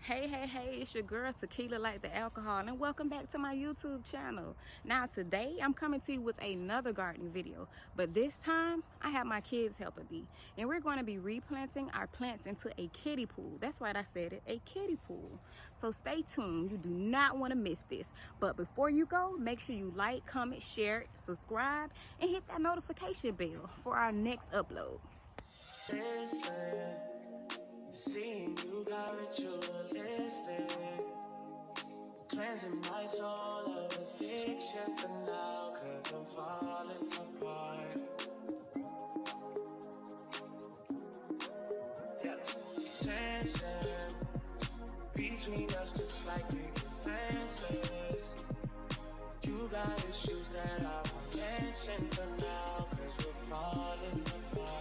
Hey, it's your girl Tequila Like the Alcohol, and welcome back to my YouTube channel. Now today I'm coming to you with another gardening video, but this time I have my kids helping me, and we're going to be replanting our plants into a kiddie pool. That's right, I said it, a kiddie pool. So stay tuned, you do not want to miss this. But before you go, make sure you like, comment, share, subscribe, and hit that notification bell for our next upload. Listen, seeing you got ritualistic, cleansing my soul of addiction for now, 'cause I'm falling apart. Yeah, tension between us just like big fences. You got issues that I won't mention for now, 'cause we're falling apart.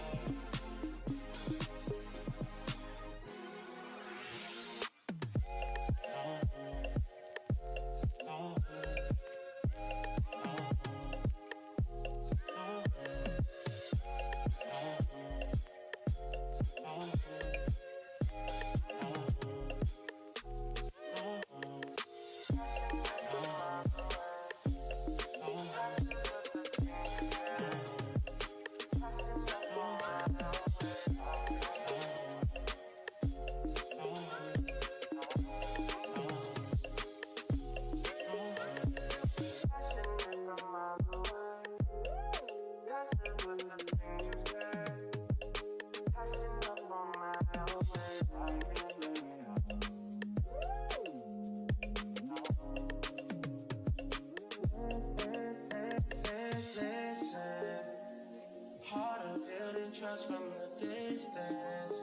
Trust from the distance.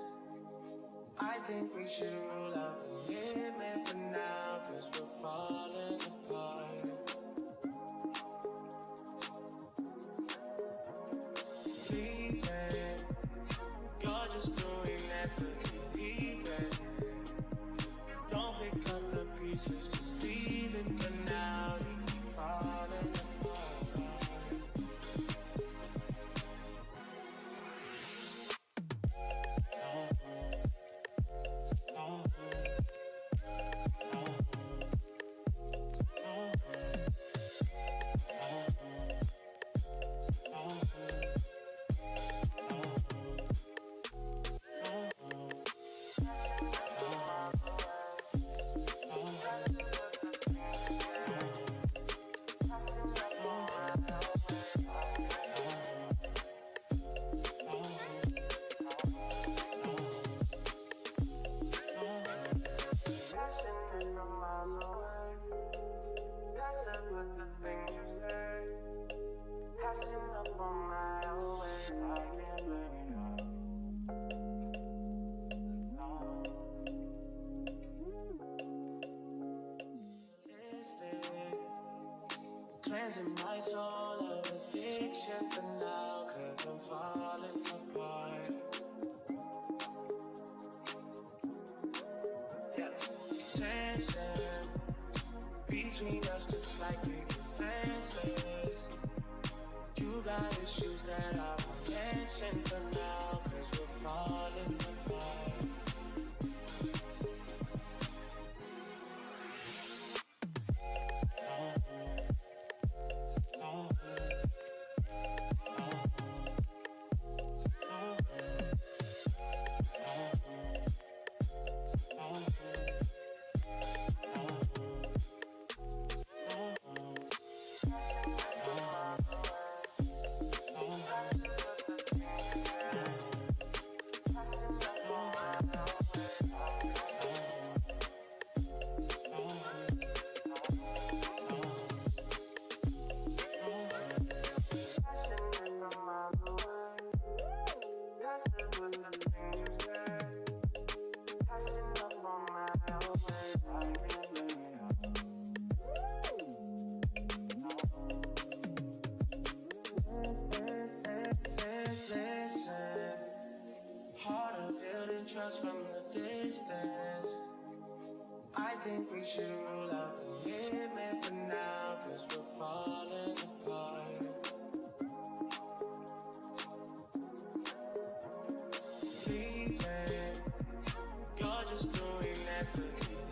I think we should rule out commitment for now, 'cause we're falling apart. Leaving, you're just doing that to leave it. Don't pick up the pieces, just leave it for now. You keep falling apart. Cleansing my soul of addiction for now, 'cause I'm falling apart. Yeah, tension between us just like big fences. You got issues that I won't mention for now, 'cause we're falling apart. Trust from the distance. I think we should rule out commitment for now, 'cause we're falling apart. Leaving, you're just doing that to me.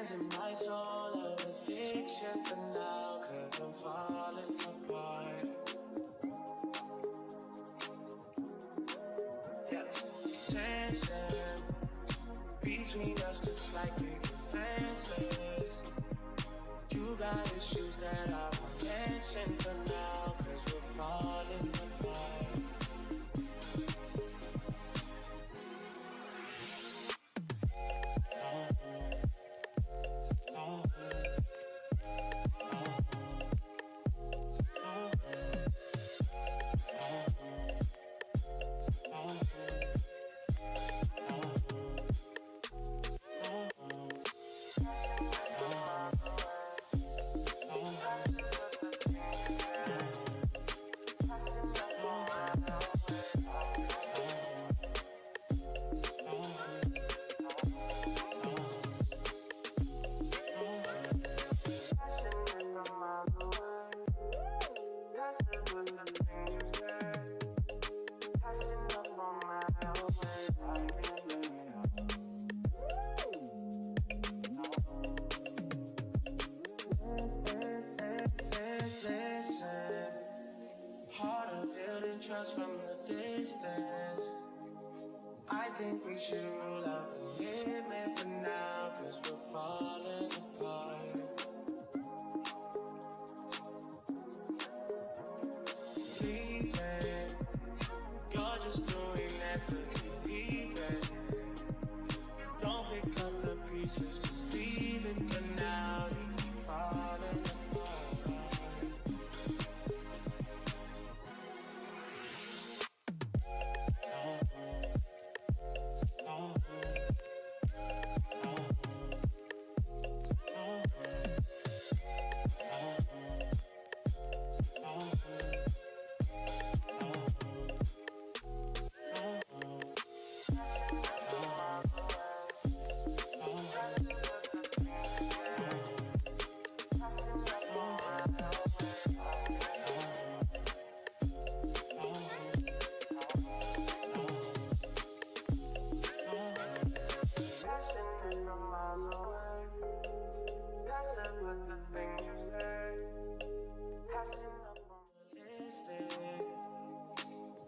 Cleansing my soul of addiction for now, cause I'm falling apart. Yeah, tension between us just like big fences. You got issues that I won't mention for now, cause we're falling apart. Trust from the distance. I think we should rule out commitment for now, cause we're falling apart. Leaving, you're just doing that to leave it. Don't pick up the pieces, just leave it for now. You keep falling apart.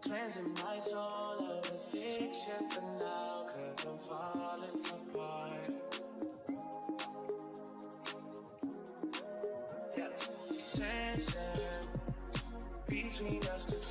Cleansing my soul of addiction for now, cause I'm falling apart. Yeah, tension between us just